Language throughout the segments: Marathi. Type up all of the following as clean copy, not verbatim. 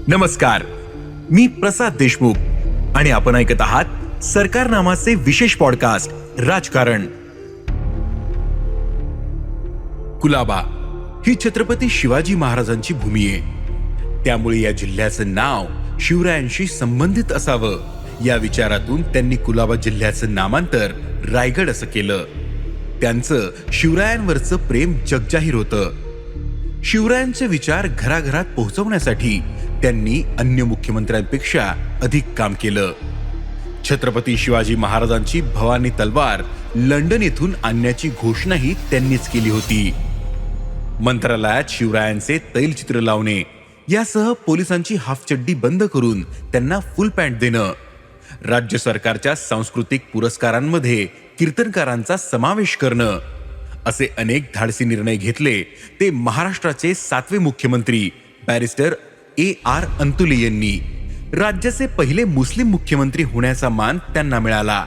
नमस्कार, मी प्रसाद देशमुख आणि आपण ऐकत आहात सरकार नामाचे विशेष पॉडकास्ट राजकारण. कुलाबा ही छत्रपती शिवाजी महाराजांची भूमी आहे. त्यामुळे या जिल्ह्याचं नाव शिवरायांशी संबंधित असावं या विचारातून त्यांनी कुलाबा जिल्ह्याचं नामांतर रायगड असं केलं. त्यांचं शिवरायांवरचं प्रेम जगजाहीर होतं. शिवरायांचे विचार घराघरात पोहोचवण्यासाठी त्यांनी अन्य मुख्यमंत्र्यांपेक्षा अधिक काम केलं. छत्रपती शिवाजी महाराजांची भवानी तलवार लंडन येथून आणण्याची घोषणाही त्यांनीच केली होती. मंत्रालयात शिवरायांचे तैलचित्र लावणे यासह पोलिसांची हाफचड्डी बंद करून त्यांना फुल पॅन्ट देणं, राज्य सरकारच्या सांस्कृतिक पुरस्कारांमध्ये कीर्तनकारांचा समावेश करणं, असे अनेक धाडसी निर्णय घेतले ते महाराष्ट्राचे 7वे मुख्यमंत्री बॅरिस्टर AR अंतुले यांनी. राज्याचे पहिले मुस्लिम मुख्यमंत्री होण्याचा मान त्यांना मिळाला.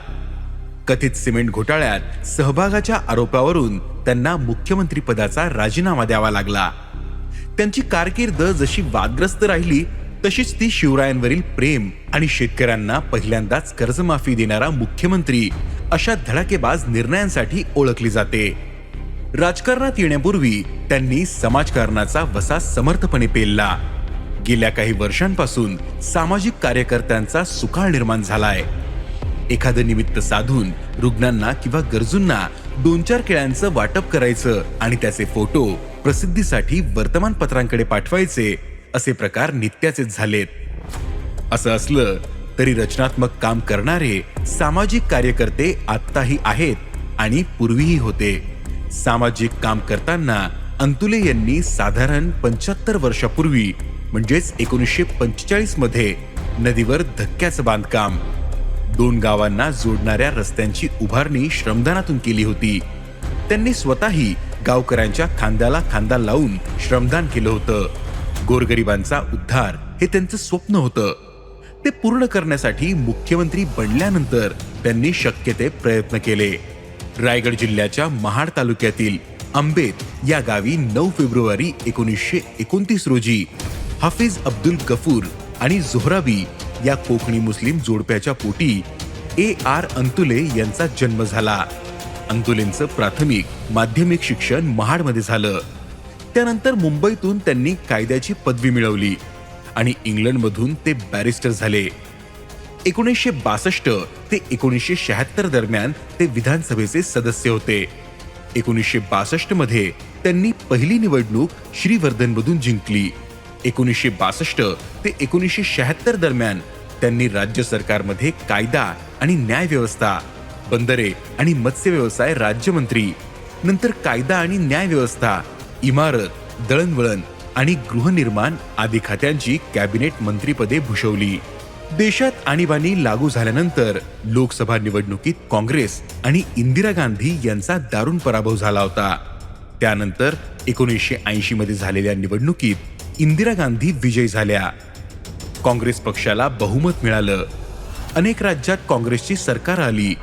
कथित सिमेंट घोटाळ्यात सहभागाच्या आरोपावरून त्यांना मुख्यमंत्री पदाचा राजीनामा द्यावा लागला. त्यांची कारकीर्द जशी वादग्रस्त राहिली तशीच ती शिवरायांवरील प्रेम आणि शेतकऱ्यांना पहिल्यांदाच कर्जमाफी देणारा मुख्यमंत्री अशा धडाकेबाज निर्णयांसाठी ओळखली जाते. राजकारणात येण्यापूर्वी त्यांनी समाजकारणाचा वसा समर्थपणे पेलला. गेल्या काही वर्षांपासून सामाजिक कार्यकर्त्यांचा सुकाळ निर्माण झालाय. एखादं निमित्त साधून रुग्णांना किंवा गरजूंना 2-4 केळ्यांचं वाटप करायचं आणि त्याचे फोटो प्रसिद्धीसाठी वर्तमानपत्रांकडे पाठवायचे असे प्रकार नित्याचेच झालेत. असं असलं तरी रचनात्मक काम करणारे सामाजिक कार्यकर्ते आत्ताही आहेत आणि पूर्वीही होते. सामाजिक काम करताना अंतुले यांनी साधारण 75 वर्षापूर्वी म्हणजेच 1945 मध्ये नदीवर धक्क्याचं बांधकाम, 2 गावांना जोडणाऱ्या रस्त्यांची उभारणी श्रमदानातून केली होती. त्यांनी स्वतःही गावकऱ्यांच्या खांद्याला खांदा लावून श्रमदान केलं होतं. गोरगरिबांचा उद्धार हे त्यांचं स्वप्न होतं. ते पूर्ण करण्यासाठी मुख्यमंत्री बनल्यानंतर त्यांनी शक्य ते प्रयत्न केले. रायगड जिल्ह्याच्या महाड तालुक्यातील आंबेत या गावी 9 फेब्रुवारी 1929 रोजी हाफिज अब्दुल गफूर आणि झोहराबी या कोकणी मुस्लिम जोडप्याच्या पोटी AR अंतुले यांचा जन्म झाला. अंतुलेंचं प्राथमिक माध्यमिक शिक्षण महाडमध्ये झालं. त्यानंतर मुंबईतून त्यांनी कायद्याची पदवी मिळवली आणि इंग्लंडमधून ते बॅरिस्टर झाले. 1962 ते 1976 दरम्यान ते विधानसभेचे सदस्य होते. 1962 मध्ये त्यांनी पहिली निवडणूक श्रीवर्धनमधून जिंकली. 1962 ते 1976 दरम्यान त्यांनी राज्य सरकारमध्ये कायदा आणि न्याय व्यवस्था, बंदरे आणि मत्स्य व्यवसाय राज्यमंत्री, नंतर कायदा आणि न्याय व्यवस्था, इमारत, दळणवळण आणि गृहनिर्माण आदी खात्यांची कॅबिनेट मंत्रीपदे भूषवली. देशात आणीबाणी लागू झाल्यानंतर लोकसभा निवडणुकीत काँग्रेस आणि इंदिरा गांधी यांचा दारुण पराभव झाला होता. त्यानंतर 1980 मध्ये झालेल्या निवडणुकीत इंदिरा गांधी विजयी झाल्या. काँग्रेस पक्षाला बहुमत मिळालं. अनेक राज्यात काँग्रेसची सरकार आली.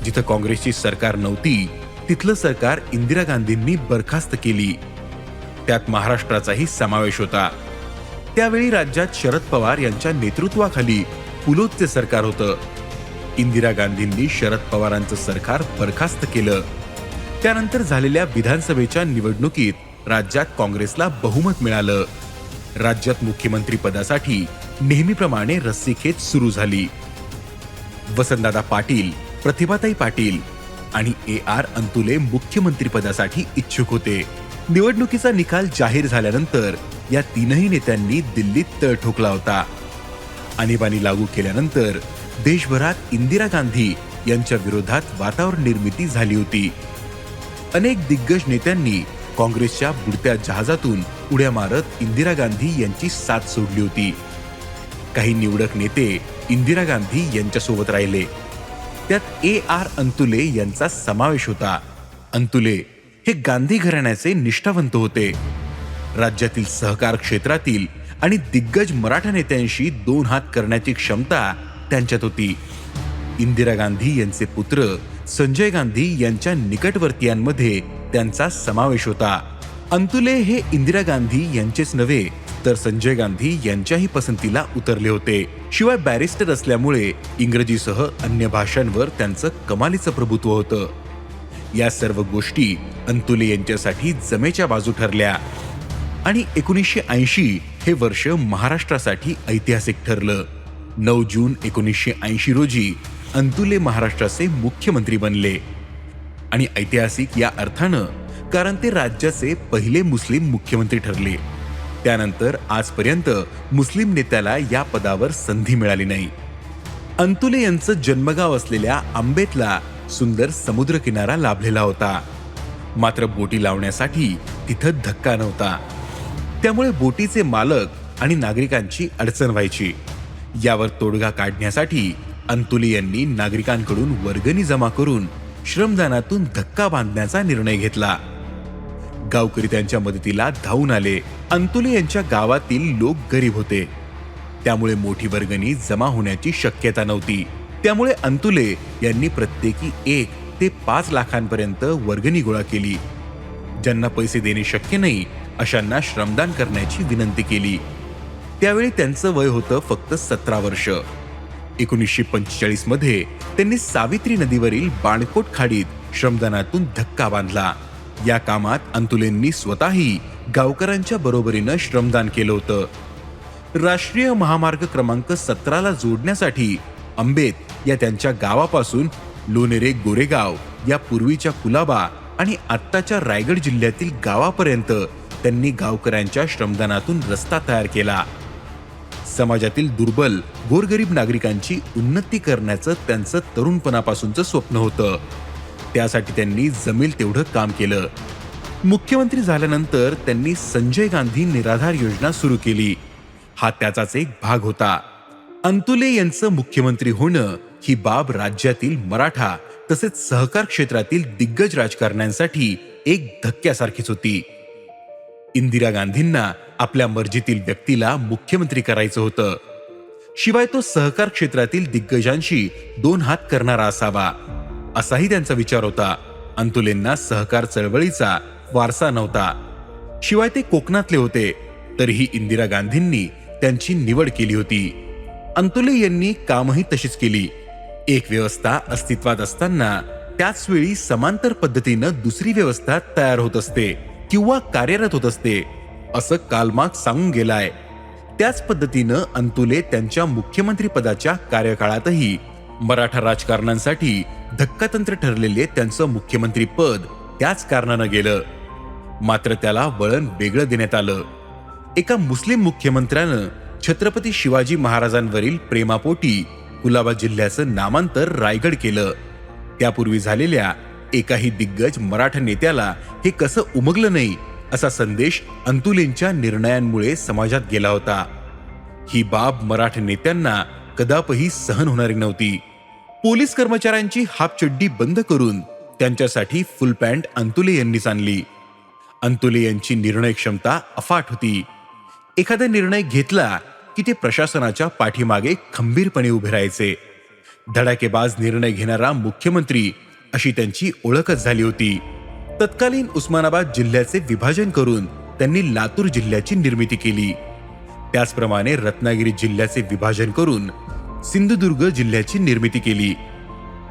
जिथं काँग्रेसची सरकार नव्हती तिथलं सरकार इंदिरा गांधींनी बरखास्त केली. त्यात महाराष्ट्राचाही समावेश होता. त्यावेळी राज्यात शरद पवार यांच्या नेतृत्वाखाली पुलोदचे सरकार होतं. इंदिरा गांधींनी शरद पवारांचं सरकार बरखास्त केलं. त्यानंतर झालेल्या विधानसभेच्या निवडणुकीत राज्यात काँग्रेसला बहुमत मिळालं. राज्यात मुख्यमंत्री पदासाठी नेहमीप्रमाणे रस्सीखेच सुरू झाली. वसंतदादा पाटील, प्रतिभाताई पाटील आणि AR अंतुले मुख्यमंत्री पदासाठी इच्छुक होते. निवडणुकीचा निकाल जाहीर झाल्यानंतर या तीनही नेत्यांनी दिल्लीत तळ ठोकला होता. आणीबाणी लागू केल्यानंतर देशभरात इंदिरा गांधी यांच्या विरोधात वातावरण निर्मिती झाली होती. अनेक दिग्गज नेत्यांनी काँग्रेसच्या बुडत्या जहाजातून उड्या मारत इंदिरा गांधी यांची साथ सोडली होती. काही निवडक नेते इंदिरा गांधी यांच्यासोबत राहिले. त्यात AR अंतुले यांचा समावेश होता. अंतुले हे गांधी घराण्याचे निष्ठावंत होते. राज्यातील सहकार क्षेत्रातील आणि दिग्गज मराठा नेत्यांशी 2 हात करण्याची क्षमता त्यांच्यात होती. इंदिरा गांधी यांचे पुत्र संजय गांधी यांच्या निकटवर्तीयांमध्ये त्यांचा समावेश होता. अंतुले हे इंदिरा गांधी यांचेच नव्हे तर संजय गांधी यांच्याही पसंतीला उतरले होते. शिवाय बॅरिस्टर असल्यामुळे इंग्रजीसह अन्य भाषांवर त्यांचं कमालीचं प्रभुत्व होतं. या सर्व गोष्टी अंतुले यांच्यासाठी जमेच्या बाजू ठरल्या आणि 1980 हे वर्ष महाराष्ट्रासाठी ऐतिहासिक ठरलं. 9 जून 1980 रोजी अंतुले महाराष्ट्राचे मुख्यमंत्री बनले आणि ऐतिहासिक या अर्थानं कारण ते राज्याचे पहिले मुस्लिम मुख्यमंत्री ठरले. त्यानंतर आजपर्यंत मुस्लिम नेत्याला या पदावर संधी मिळाली नाही. अंतुले यांचं जन्मगाव असलेल्या आंबेतला सुंदर समुद्रकिनारा लाभलेला होता. मात्र बोटी लावण्यासाठी तिथं धक्का नव्हता. त्यामुळे बोटीचे मालक आणि नागरिकांची अडचण व्हायची. यावर तोडगा काढण्यासाठी अंतुले यांनी नागरिकांकडून वर्गणी जमा करून श्रमदानातून धक्का बांधण्याचा निर्णय घेतला. गावकरी त्यांच्या मदतीला धावून आले. अंतुले यांच्या गावातील लोक गरीब होते, त्यामुळे मोठी वर्गणी जमा होण्याची शक्यता नव्हती. त्यामुळे अंतुले यांनी प्रत्येकी 1 ते 5 लाखांपर्यंत वर्गणी गोळा केली. ज्यांना पैसे देणे शक्य नाही अशांना श्रमदान करण्याची विनंती केली. त्यावेळी त्यांचं वय होतं फक्त 17 वर्ष. 1945 मध्ये त्यांनी सावित्री नदीवरील बाणकोट खाडीत श्रमदानातून धक्का बांधला. या कामात अंतुलेंनी स्वतःही गावकऱ्यांच्या बरोबरीनं श्रमदान केलं होतं. राष्ट्रीय महामार्ग क्रमांक 17ला जोडण्यासाठी आंबेत या त्यांच्या गावापासून लोणेरे गोरेगाव या पूर्वीच्या कुलाबा आणि आत्ताच्या रायगड जिल्ह्यातील गावापर्यंत त्यांनी गावकऱ्यांच्या श्रमदानातून रस्ता तयार केला. समाजातील दुर्बल गोरगरीब नागरिकांची उन्नती करण्याचं त्यांचं तरुणपणापासूनचं स्वप्न होतं. त्यासाठी त्यांनी जमेल तेवढं काम केलं. मुख्यमंत्री झाल्यानंतर त्यांनी संजय गांधी निराधार योजना सुरू केली. हा त्याचाच एक भाग होता. अंतुले यांचं मुख्यमंत्री होणं ही बाब राज्यातील मराठा तसेच सहकार क्षेत्रातील दिग्गज राजकारण्यांसाठी एक धक्क्यासारखीच होती. इंदिरा गांधींना आपल्या मर्जीतील व्यक्तीला मुख्यमंत्री करायचं होतं. शिवाय तो सहकार क्षेत्रातील दिग्गजांशी 2 हात करणारा असावा, असाही त्यांचा विचार होता. अंतुलेंना सहकार चळवळीचा वारसा नव्हता. शिवाय ते कोकणातले होते. तरीही इंदिरा गांधींनी त्यांची निवड केली होती. अंतुले यांनी कामही तशीच केली. एक व्यवस्था अस्तित्वात असताना त्याच वेळी समांतर पद्धतीनं दुसरी व्यवस्था तयार होत असते किंवा कार्यरत होत असते, असं कार्ल मार्क्स सांगून गेलाय. त्याच पद्धतीनं अंतुले त्यांच्या मुख्यमंत्री पदाच्या कार्यकाळातही मराठा राजकारणांसाठी धक्कातंत्र ठरलेले त्यांचं मुख्यमंत्री पद त्याच कारणानं गेलं. मात्र त्याला वळण वेगळं देण्यात आलं. एका मुस्लिम मुख्यमंत्र्यानं छत्रपती शिवाजी महाराजांवरील प्रेमापोटी कुलाबा जिल्ह्याचं नामांतर रायगड केलं. त्यापूर्वी झालेल्या एकाही दिग्गज मराठा नेत्याला हे कसं उमगलं नाही असा संदेश अंतुलेंच्या निर्णयांमुळे समाजात गेला होता. ही बाब मराठा नेत्यांना कदापही सहन होणारी नव्हती. पोलीस कर्मचाऱ्यांची हाफचड्डी बंद करून त्यांच्यासाठी फुल पॅन्ट अंतुले यांनीच आणली. अंतुले यांची निर्णय क्षमता अफाट होती. एखादा निर्णय घेतला की ते प्रशासनाच्या पाठीमागे खंबीरपणे उभे राहायचे. धडाकेबाज निर्णय घेणारा मुख्यमंत्री अशी त्यांची ओळखच झाली होती. तत्कालीन उस्मानाबाद जिल्ह्याचे विभाजन करून त्यांनी लातूर जिल्ह्याची निर्मिती केली. त्याचप्रमाणे रत्नागिरी जिल्ह्याचे विभाजन करून सिंधुदुर्ग जिल्ह्याची निर्मिती केली.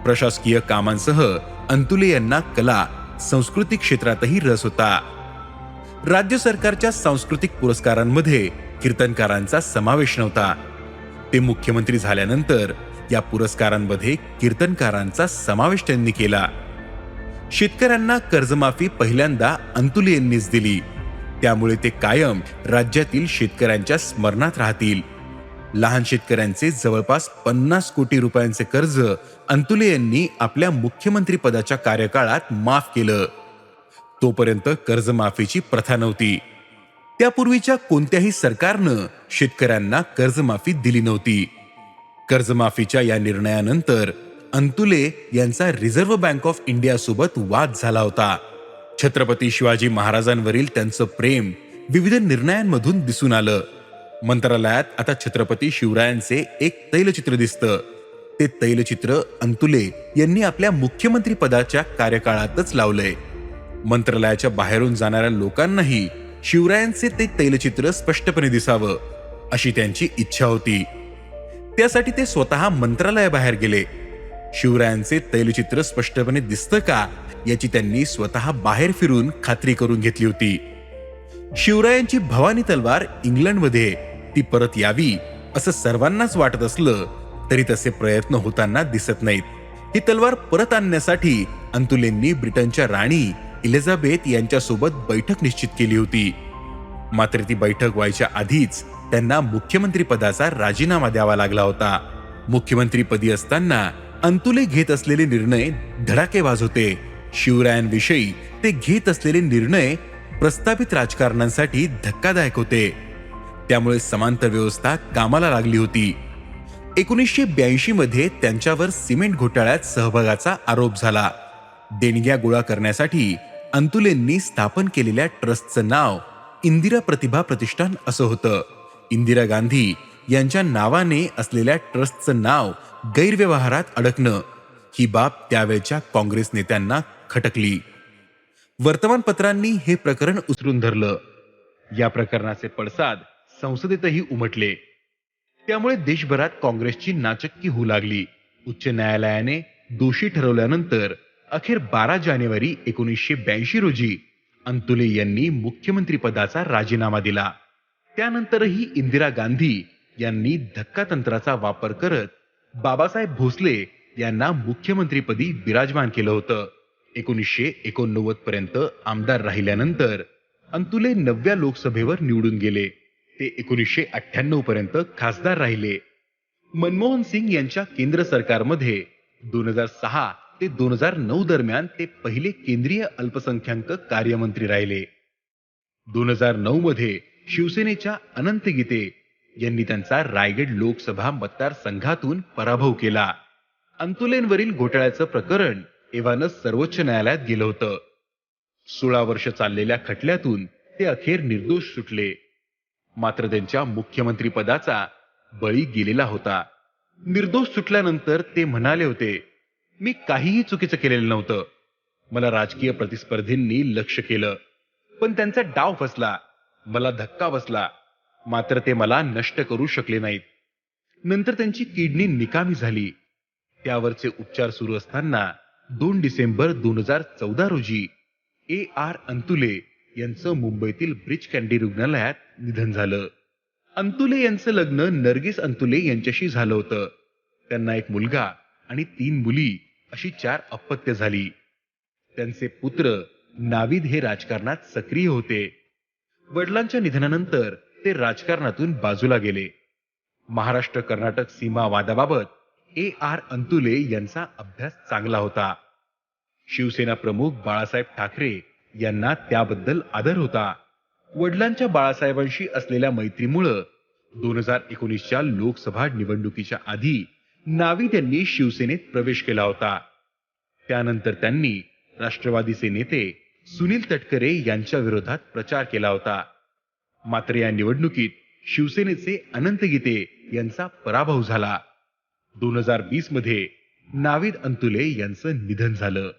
प्रशासकीय कामांसह अंतुले यांना कला सांस्कृतिक क्षेत्रातही रस होता. राज्य सरकारच्या सांस्कृतिक पुरस्कारांमध्ये कीर्तनकारांचा समावेश नव्हता. ते मुख्यमंत्री झाल्यानंतर या पुरस्कारांमध्ये कीर्तनकारांचा समावेश त्यांनी केला. शेतकऱ्यांना कर्जमाफी पहिल्यांदा अंतुले यांनीच दिली. त्यामुळे ते कायम राज्यातील शेतकऱ्यांच्या स्मरणात राहतील. लहान शेतकऱ्यांचे जवळपास 50 कोटी रुपयांचे कर्ज अंतुले यांनी आपल्या मुख्यमंत्री पदाच्या कार्यकाळात माफ केलं. तोपर्यंत कर्जमाफीची प्रथा नव्हती. त्यापूर्वीच्या कोणत्याही सरकारनं शेतकऱ्यांना कर्जमाफी दिली नव्हती. कर्जमाफीच्या या निर्णयानंतर अंतुले यांचा रिझर्व्ह बँक ऑफ इंडिया सोबत वाद झाला होता. छत्रपती शिवाजी महाराजांवरील त्यांचं प्रेम विविध निर्णयांमधून दिसून आलं. मंत्रालयात आता छत्रपती शिवरायांचे एक तैलचित्र दिसतं. ते तैलचित्र अंतुले यांनी आपल्या मुख्यमंत्री पदाच्या कार्यकाळातच लावलंय. मंत्रालयाच्या बाहेरून जाणाऱ्या लोकांनाही शिवरायांचे ते तैलचित्र स्पष्टपणे दिसावं अशी त्यांची इच्छा होती. त्यासाठी ते स्वतः मंत्रालयाबाहेर गेले. शिवरायांचे तैलचित्र स्पष्टपणे दिसतं का याची त्यांनी स्वतः बाहेर फिरून खात्री करून घेतली होती. शिवरायांची भवानी तलवार इंग्लंडमध्ये ती परत यावी असं सर्वांनाच वाटत असलं तरी तसे प्रयत्न होताना दिसत नाहीत. ही तलवार परत आणण्यासाठी अंतुलेंनी ब्रिटनच्या राणी एलिझाबेथ यांच्यासोबत बैठक निश्चित केली होती. मात्र ती बैठक व्हायच्या आधीच त्यांना मुख्यमंत्री पदाचा राजीनामा द्यावा लागला होता. मुख्यमंत्रीपदी असताना अंतुले घेत असलेले निर्णय धडाकेबाज होते. शिवरायांविषयी ते घेत असलेले निर्णय प्रस्थापित राजकारणांसाठी धक्कादायक होते. त्यामुळे समांतर व्यवस्था कामाला लागली होती. 1982 मध्ये त्यांच्यावर सिमेंट घोटाळ्यात सहभागाचा आरोप झाला. देणग्या गोळा करण्यासाठी अंतुलेंनी स्थापन केलेल्या ट्रस्टचं नाव इंदिरा प्रतिभा प्रतिष्ठान असं होतं. इंदिरा गांधी यांच्या नावाने असलेल्या ट्रस्टचं नाव गैरव्यवहारात अडकणं ही बाब त्यावेळच्या काँग्रेस नेत्यांना खटकली. वर्तमानपत्रांनी हे प्रकरण उचलून धरलं. या प्रकरणाचे पडसाद संसदेतही उमटले. त्यामुळे देशभरात काँग्रेसची नाचक्की होऊ लागली. उच्च न्यायालयाने दोषी ठरवल्यानंतर अखेर 12 जानेवारी 1982 रोजी अंतुले यांनी मुख्यमंत्री पदाचा राजीनामा दिला. त्यानंतरही इंदिरा गांधी यांनी धक्कातंत्राचा वापर करत बाबासाहेब भोसले यांना मुख्यमंत्रीपदी विराजमान केलं होतं. 1989 पर्यंत आमदार राहिल्यानंतर अंतुले 9व्या लोकसभेवर निवडून गेले. ते 1998 पर्यंत खासदार राहिले. मनमोहन सिंग यांच्या केंद्र सरकारमध्ये 2006 ते 2009 दरम्यान ते पहिले केंद्रीय अल्पसंख्याक कार्यमंत्री राहिले. 2009 मध्ये शिवसेनेच्या अनंत गीते यांनी त्यांचा रायगड लोकसभा मतदारसंघातून पराभव केला. अंतुलेंवरील घोटाळ्याचं प्रकरण एव्हानं सर्वोच्च न्यायालयात गेलं होतं. 16 वर्ष चाललेल्या खटल्यातून ते अखेर निर्दोष सुटले. मात्र त्यांच्या मुख्यमंत्री पदाचा बळी गेलेला होता. निर्दोष सुटल्यानंतर ते म्हणाले होते, मी काहीही चुकीचं केलेलं नव्हतं. मला राजकीय प्रतिस्पर्धींनी लक्ष केलं, पण त्यांचा डाव फसला, मला धक्का बसला. मात्र ते मला नष्ट करू शकले नाहीत. नंतर त्यांची किडनी निकामी झाली. त्यावरचे उपचार सुरू असताना 2 डिसेंबर 2014 रोजी AR अंतुले यांचं मुंबईतील ब्रिच कँडी रुग्णालयात निधन झालं. अंतुले यांचं लग्न नर्गिस अंतुले यांच्याशी झालं होतं. त्यांना 1 मुलगा आणि 3 मुली अशी 4 अपत्य झाली. त्यांचे पुत्र नाविद हे राजकारणात सक्रिय होते. वडिलांच्या निधनानंतर ते राजकारणातून बाजूला गेले. महाराष्ट्र कर्नाटक सीमा वादाबाबत AR अंतुले यांचा अभ्यास चांगला होता. शिवसेना प्रमुख बाळासाहेब ठाकरे यांना त्याबद्दल आदर होता. वडिलांच्या बाळासाहेबांशी असलेल्या मैत्रीमुळं 2019च्या लोकसभा निवडणुकीच्या आधी नाविद यांनी शिवसेनेत प्रवेश केला होता. त्यानंतर त्यांनी राष्ट्रवादीचे नेते सुनील तटकरे यांच्या विरोधात प्रचार केला होता. मात्र या निवडणुकीत शिवसेनेचे अनंत गीते यांचा पराभव झाला. 2020 मध्ये नाविद अंतुले यांचं निधन झालं.